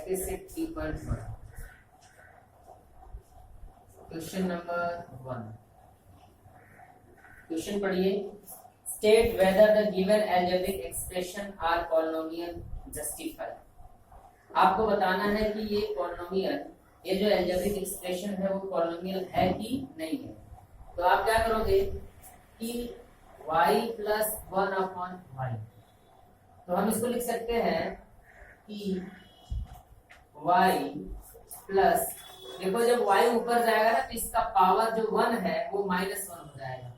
के set 3.1। Question number 1, question पढ़िए। State whether the given algebraic expression are polynomial justify. आपको बताना है कि ये पॉलिनोमियल, ये जो अलजेब्रिक एक्सप्रेशन है वो पॉलिनोमियल है कि नहीं है। तो आप क्या करोगे कि y प्लस 1/y, तो हम इसको लिख सकते हैं कि y प्लस, देखो जब y ऊपर जाएगा ना तो इसका पावर जो 1 है वो -1 हो जाएगा।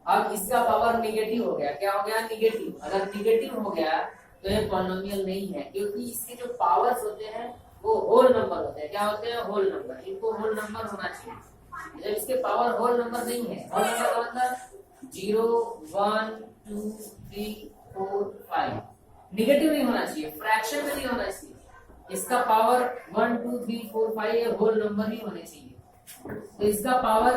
अब इसका पावर निगेटिव हो गया, क्या हो गया? निगेटिव। अगर निगेटिव हो गया तो ये पॉलिनोमियल नहीं है, क्योंकि इसके जो पावर्स होते हैं वो होल नंबर होते हैं। क्या होते हैं? Whole number. इनको होल नंबर होना चाहिए। जब इसके पावर होल नंबर नहीं है, होल नंबर का मतलब 0 1 2 3 4 5, निगेटिव नहीं होना चाहिए, फ्रैक्शन में नहीं होना चाहिए। इसका पावर 1 2 3 4 5 ये होल नंबर ही होने चाहिए। तो इसका पावर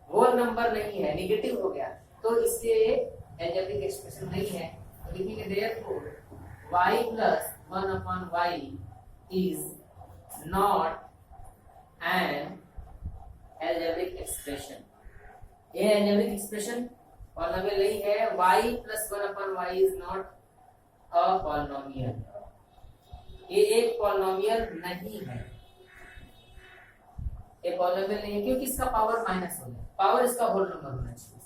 होल नंबर नहीं है, निगेटिव हो गया, तो इसलिए अलजेब्रिक एक्सप्रेशन नहीं है। तो लिखेंगे therefore y plus 1/y is not an algebraic expression। ये algebraic expression पॉलिनोमियल नहीं है। y plus 1/y is not a polynomial। ये एक पॉलिनोमियल नहीं है, ये पॉलिनोमियल नहीं है क्योंकि इसका पावर माइनस हो गया, पावर इसका होल नंबर होना चाहिए।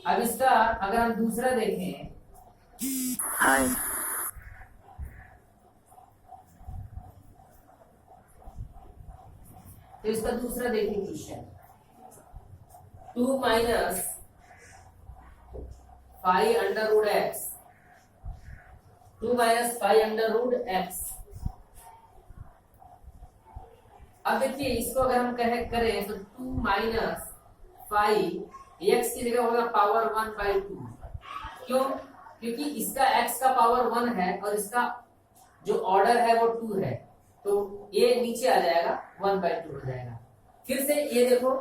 अब इसका अगर हम दूसरा देखें, तो इसका दूसरा देखें क्वेश्चन, 2 माइनस 5 अंडर रूट एक्स, 2 माइनस 5 अंडर रूट एक्स। अब देखिए इसको अगर हम करें तो 2 माइनस 5 एक्स की जगह होगा पावर 1/2। क्यों? क्योंकि इसका x का पावर 1 है और इसका जो ऑर्डर है वो 2 है, तो ये नीचे आ जाएगा, 1/2 हो जाएगा। फिर से ये देखो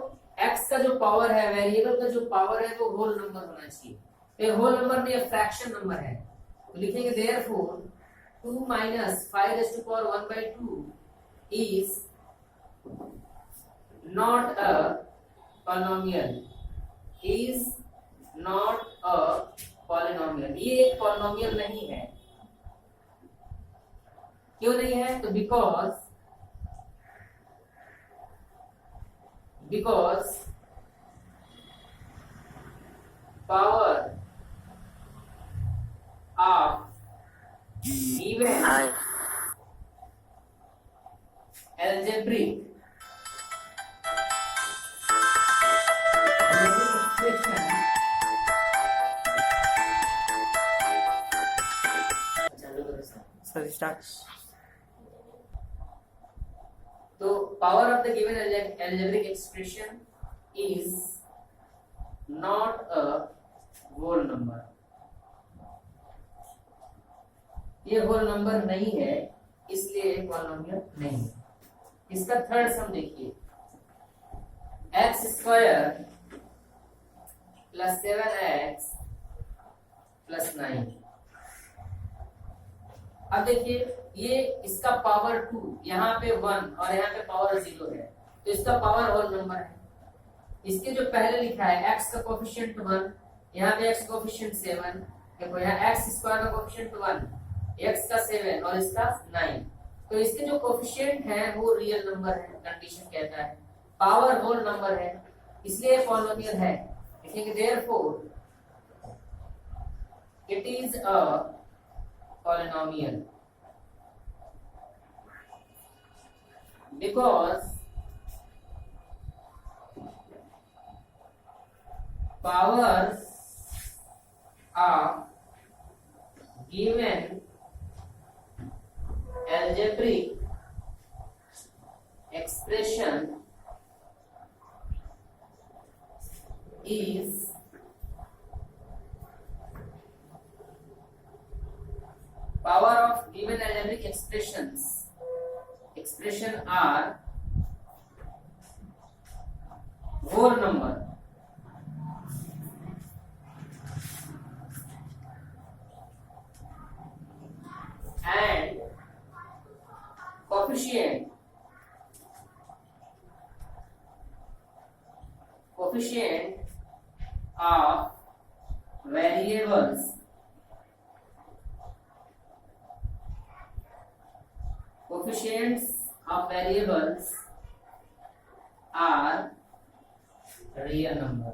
x का जो पावर है, वेरिएबल का जो पावर है वो होल नंबर होना चाहिए। ये होल नंबर नहीं है, फ्रैक्शन नंबर है। तो लिखेंगे therefore 2 minus 5⁻1/2 is not a polynomial, is not a polynomial. ये एक पॉलिनोमियल नहीं है। क्यों नहीं है? तो because power of given algebraic expression तो power of the given algebraic expression is not a whole number। ये होल नंबर नहीं है, इसलिए पॉलिनोमियल नहीं है। इसका थर्ड सम देखिए, x² प्लस 7x प्लस 9। अब देखिए ये इसका पावर 2, यहाँ पे 1 और यहाँ पे पावर 0 है, तो इसका पावर होल नंबर है। इसके जो पहले लिखा है x का कोफिशिएंट 1, यहाँ पे x कोफिशिएंट 7, देखो यहाँ x² का कोफिशिएंट 1, x का 7 और इसका 9, तो इसके जो कोफिशिएंट है वो रियल नंबर है, कंडीशन कहता है। पावर होल नंबर है, इसलिए पॉलिनोमियल है। लिखेंगे therefore it is a polynomial because power of given algebraic expression is power of given algebraic expression are whole number and coefficient of variables are real number.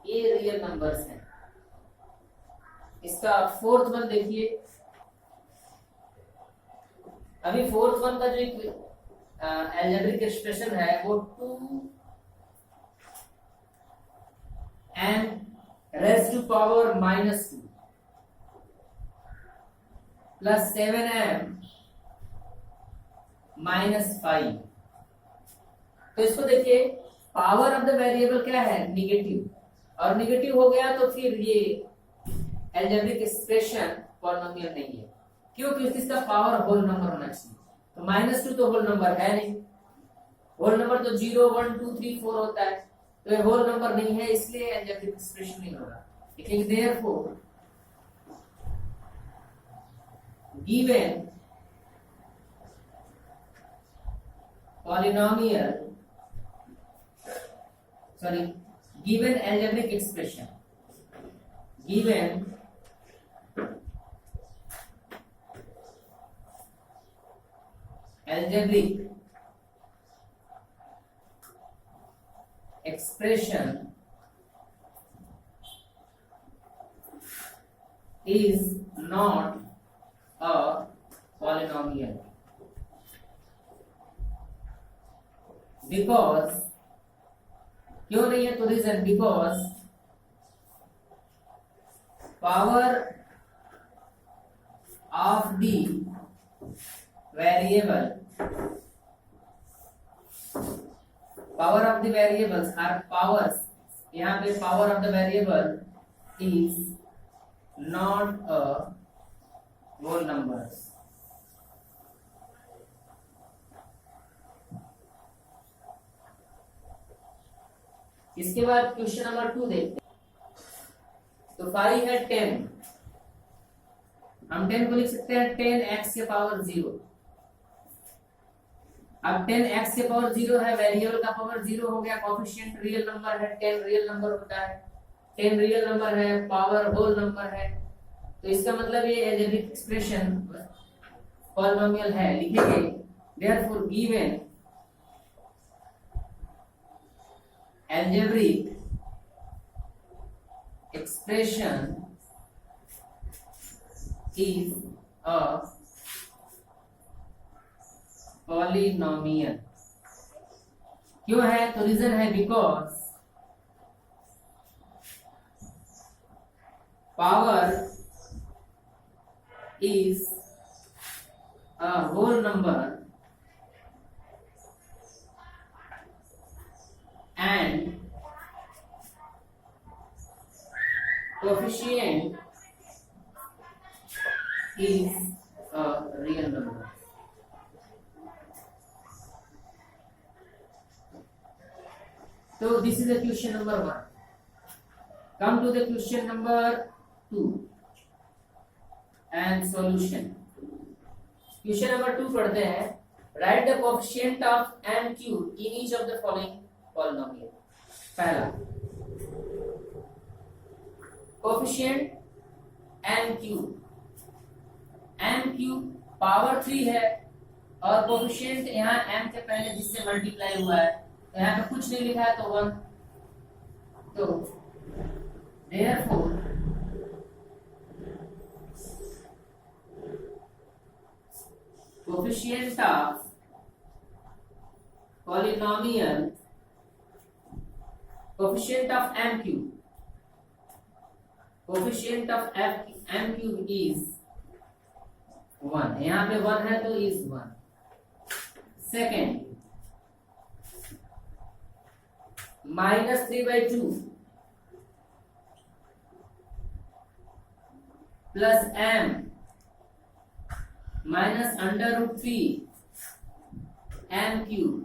ये real numbers हैं। इसका fourth one देखिए। अभी fourth one का जो एक algebraic expression है वो 2n raise to power -2 plus 7m -5। तो इसको देखिए, पावर ऑफ द वेरिएबल क्या है? निगेटिव, और निगेटिव हो गया तो फिर ये अलजेब्रिक एक्सप्रेशन पॉलिनोमियल नहीं है। क्यों? क्योंकि इसका पावर होल नंबर होना चाहिए। तो -2 तो होल नंबर है नहीं। होल नंबर तो 0, 1, 2, 3, 4 होता है। तो ये होल नंबर नहीं है, इसलिए अलजेब्रिक एक्सप्रेशन नहीं होगा। लेकिन therefore given polynomial, given algebraic expression, given algebraic expression is not a polynomial because, क्यों नहीं है? तो reason because power of the variable, power of the variables are powers, यहाँ पे power of the variable is not a whole numbers. इसके बाद question number 2 देखते हैं। तो 5 है 10, हम 10 को लिख सकते हैं 10x के पावर 0। अब 10x के पावर 0 है, वेरिएबल का पावर 0 हो गया, कोएफिशिएंट रियल नंबर है, 10 रियल नंबर होता है, 10 रियल नंबर है, पावर होल नंबर है। तो इसका मतलब ये अलजेब्रिक एक्सप्रेशन पॉलिनोमियल है। लिखेंगे therefore given algebraic expression is a polynomial। क्यों है? तो रीजन है because power is a whole number and coefficient is a real number। So this is the question number 1. Come to the question number 2 and solution। Question number 2 पढ़ते हैं। Write the coefficient of m cube in each of the following polynomial। पहला coefficient m cube power 3 है, और coefficient यहाँ m के पहले जिससे multiply हुआ है, तो यहाँ पे कुछ नहीं लिखा है तो 1। तो therefore coefficient of polynomial, coefficient of m cube, coefficient of m cube is 1। यहाँ पे 1 है तो is 1। Second -3/2 plus m minus √3 m cube.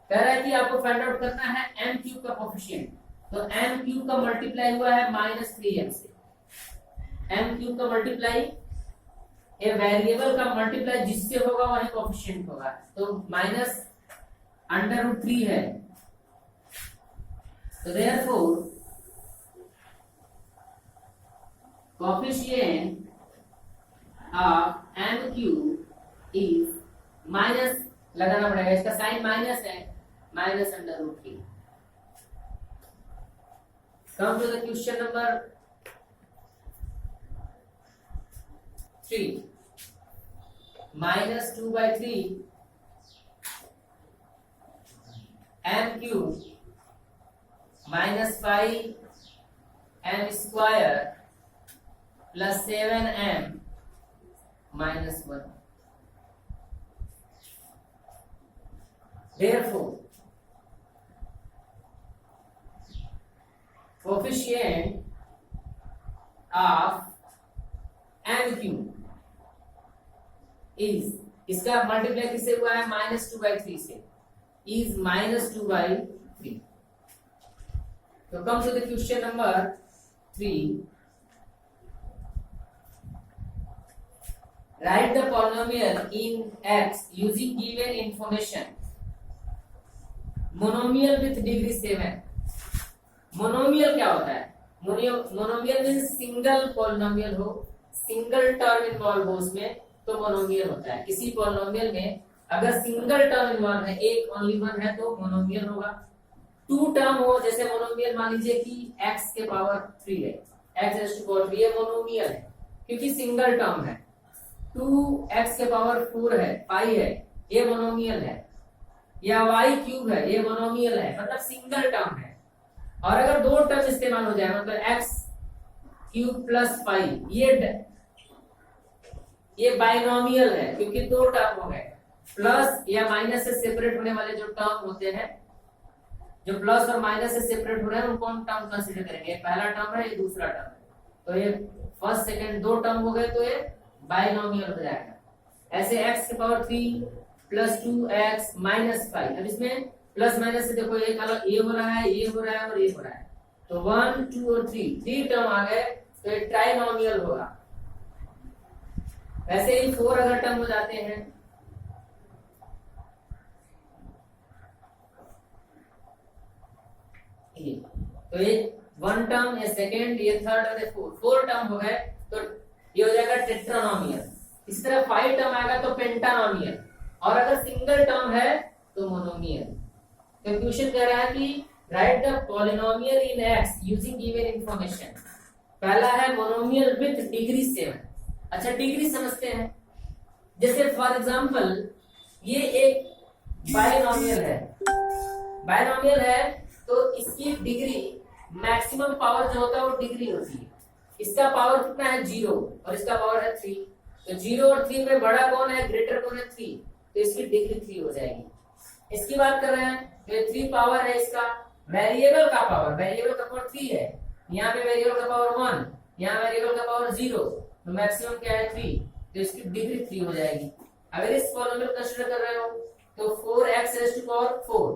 कह रहा है कि आपको फाइंड आउट करना है m क्यूब का कोएफिशिएंट। तो m क्यूब का मल्टीप्लाई हुआ है -3m से। m क्यूब का मल्टीप्लाई ये वेरिएबल का मल्टीप्लाई जिससे होगा वही कोफिशिएंट होगा, तो माइनस √3 है, तो therefore coefficient of MQ is minus, लगाना पड़ेगा, इसका साइन माइनस है, minus √3। Come to the question number 3. -2/3 m³ -5 m² plus 7m -1. Therefore, coefficient of MQ is, इसका मल्टीप्लाई किससे हुआ है, -2/3 से, is -2/3. तो come to the question number 3. Write the polynomial in X using given information. Monomial with degree 7. Monomial क्या होता है, monomial mean single polynomial हो, सिंगल टर्म इन्वॉल्व हो उसमें, तो मोनोमियल होता है। किसी पॉलिनोमियल में अगर सिंगल टर्म इन्वॉल्व है, एक ओनली वन है, तो मोनोमियल होगा। टू टर्म हो, जैसे मोनोमियल मान लीजिए कि x के पावर 3 है, x⁻3, ये मोनोमियल है क्योंकि सिंगल टर्म है। 2x के पावर 4 है, 5 है, ये मोनोमियल है। या y³ है, ये मोनोमियल है, मतलब सिंगल टर्म है। और अगर दो टर्म इस्तेमाल हो जाए, मतलब x³ + 5, ये बाइनोमियल है क्योंकि दो टर्म हो गए। प्लस या माइनस से सेपरेट होने वाले जो टर्म होते हैं, जो प्लस और माइनस से सेपरेट हो रहे हैं, उनको हम टर्म कंसीडर करेंगे। पहला टर्म है, ये दूसरा टर्म है, तो ये फर्स्ट सेकंड दो टर्म हो गए, तो ये बाइनोमियल हो जाएगा। ऐसे x के पावर 3 + 2x - 5, अब इसमें प्लस माइनस से देखो, एक अलग ये हो रहा है, ये हो रहा है और ये हो रहा है, तो 1, 2 और 3 टर्म आ गए, तो ये ट्राइनोमियल होगा। वैसे ही 4 अगर टर्म हो जाते हैं, तो ये 1 टर्म, ये सेकेंड, ये थर्ड और ये 4 टर्म हो गए, तो ये हो जाएगा टेट्रानोमियल। इस तरह 5 टर्म आएगा तो पेंटानोमियल, और अगर सिंगल टर्म है तो मोनोमियल। क्वेश्चन कह रहा है कि right the polynomial in x using given information. पहला है मोनोमियल विथ डिग्री 7। अच्छा, डिग्री समझते हैं। जैसे फॉर एग्जांपल ये एक बाइनोमियल है, बाइनोमियल है तो इसकी डिग्री, मैक्सिमम पावर जो होता है वो डिग्री होती है। इसका पावर कितना है, 0, और इसका पावर है 3, तो 0 और 3 में बड़ा कौन है, ग्रेटर कौन है, 3, तो इसकी डिग्री 3 हो जाएगी। इसकी बात कर रहे हैं, तो 3 पावर है इसका, वेरिएबल का पावर, वेरिएबल का पावर 3 है, यहाँ पे वेरिएबल का पावर 1, यहाँ वेरिएबल का पावर 0, तो मैक्सिमम क्या है 3, तो इसकी डिग्री 3 हो जाएगी। अगर इस पॉलिनोमियल कंसीडर कर रहे हो तो 4x⁻4,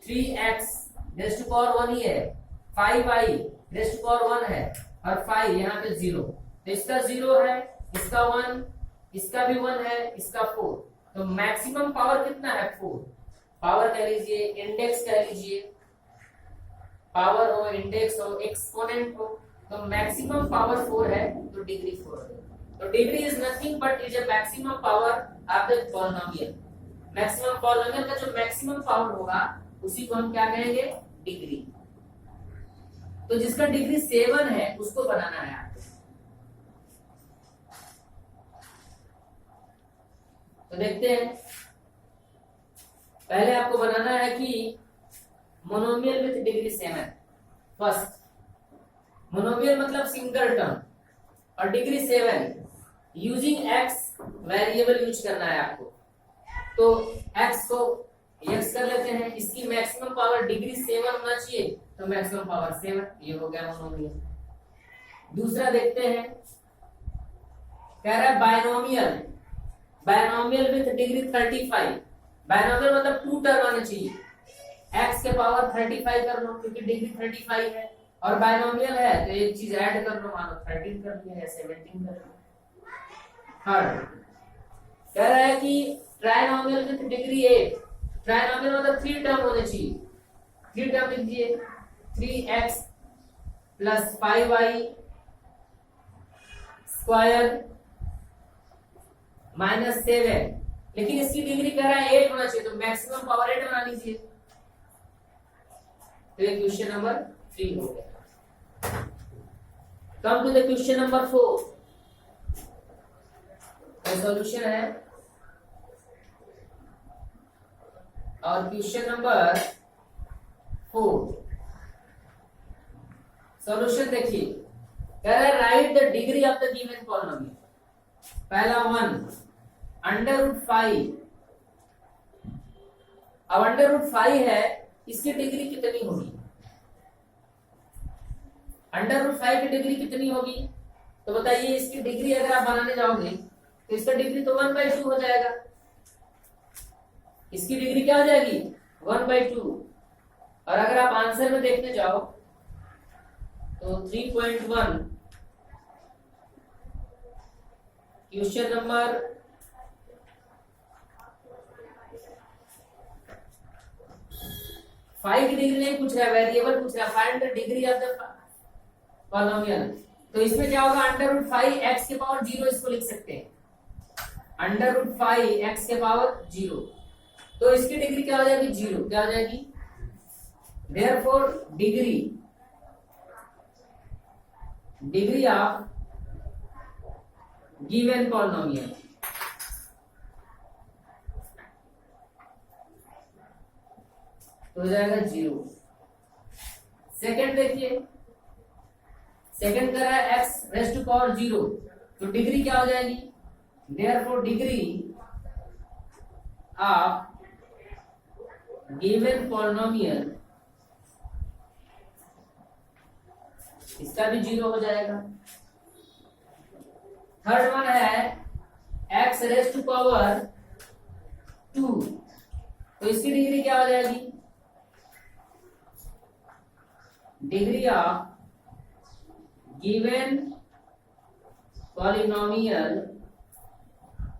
3x⁻1 ही है, 5y⁻1 है, और 5 यहाँ पे 0, तो इसका 0 है, इसका 1, इसका भी 1 है, इसका 4, तो मैक्सिमम पावर कितना है, 4। पावर कह लीजिए, इंडेक्स कह लीजिए, पावर हो, इंडेक्स हो, एक्सपोनेंट हो, तो मैक्सिमम पावर 4 है, तो डिग्री 4 है। तो degree is nothing but is a maximum power of the polynomial. Maximum polynomial का जो मैक्सिमम पावर होगा उसी को हम क्या कहेंगे, डिग्री। तो जिसका डिग्री 7 है उसको बनाना है आपको। तो देखते हैं, पहले आपको बनाना है कि monomial with degree 7। First, monomial मतलब सिंगल टर्म, और degree 7 using x variable use करना है आपको। तो x को x कर लेते हैं, इसकी मैक्सिमम पावर डिग्री 7 होना चाहिए, तो मैक्सिमम पावर 7, ये हो गया मोनोमियल। दूसरा देखते हैं, कह रहा है binomial, binomial with degree 35। Binomial मतलब 2 टर्म आने चाहिए, x के पावर 35 कर लो क्योंकि डिग्री 35 है, और बाइनोमियल है तो एक चीज ऐड कर लो, मानो 13 कर लिया या 17 कर लिया। थर्ड कह रहा है कि ट्राइनोमियल विथ डिग्री 8, ट्राइनोमियल मतलब 3 टर्म होने चाहिए, 3 टर्म लिख दिए, 3x plus 5y square minus 7, लेकिन इसकी डिग्री कह रहा है 8 होना चाहिए, तो मैक्सिमम पावर 8 बना लीजिए। तो ये क्वेश्चन नंबर 3 हो गया। Come to the question number 4। Solution है और क्वेश्चन नंबर 4 सॉल्यूशन देखिए, कह रहा है right the degree of the given polynomial. पहला 1 अंडर रूट 5, अब अंडर रूट 5 है, इसकी डिग्री कितनी होगी? अंडर रूट 5 की डिग्री कितनी होगी? तो बताइए, इसकी डिग्री अगर आप बनाने जाओगे तो इसका डिग्री तो 1/2 हो जाएगा। इसकी डिग्री क्या हो जाएगी? 1/2। और अगर आप आंसर में देखने जाओ तो 3.1 क्वेश्चन नंबर 5 की डिग्री नहीं पूछ रहा, वेरिएबल पूछ रहा, find the degree of the polynomial. तो इसमें क्या होगा? अंडर रूट 5 एक्स के पावर 0 इसको लिख सकते हैं, अंडर रूट 5 एक्स के पावर 0। तो इसकी डिग्री क्या हो जाएगी? 0। क्या हो जाएगी? Therefore degree of given polynomial तो हो जाएगा 0। सेकंड देखिए, सेकंड कर रहा है एक्स रेज टू पावर 0, तो डिग्री क्या हो जाएगी? Therefore degree of given polynomial, इसका भी 0 हो जाएगा। थर्ड वन है एक्स रेज टू पावर 2, तो इसकी डिग्री क्या हो जाएगी? डिग्री ऑफ गिवन पॉलिनोमियल,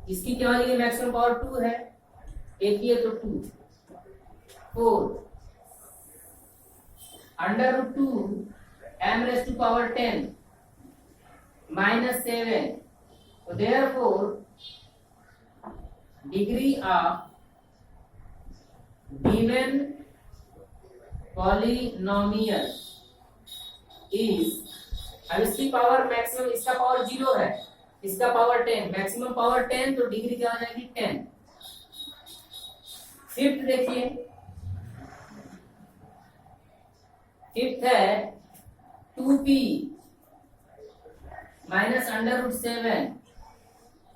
इसकी क्या हो जाएगी? मैक्सिमम पावर 2 है, एक ही है तो 2। 4 under root 2 M raise to power 10 minus 7, तो therefore degree of given polynomial is, अब इसकी पावर मैक्सिमम, इसका पावर 0 है, इसका पावर 10, मैक्सिमम पावर 10, तो डिग्री क्या हो जाएगी? 10। फिफ्थ देखिए, फिफ्थ है 2p minus under root 7,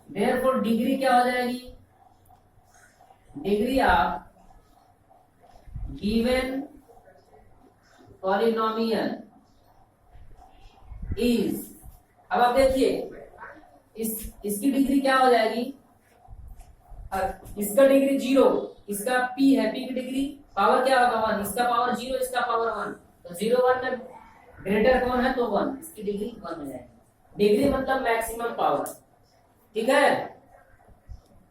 therefore degree क्या हो जाएगी? Degree of given polynomial is, अब आप देखिए इसकी डिग्री क्या हो जाएगी? इसका डिग्री 0, इसका p है, p की डिग्री पावर क्या होगा? 1, इसका पावर 0, इसका पावर 1, तो 0 1 में ग्रेटर कौन है? तो 1, इसकी डिग्री 1 हो जाएगी। डिग्री मतलब मैक्सिमम पावर, ठीक है।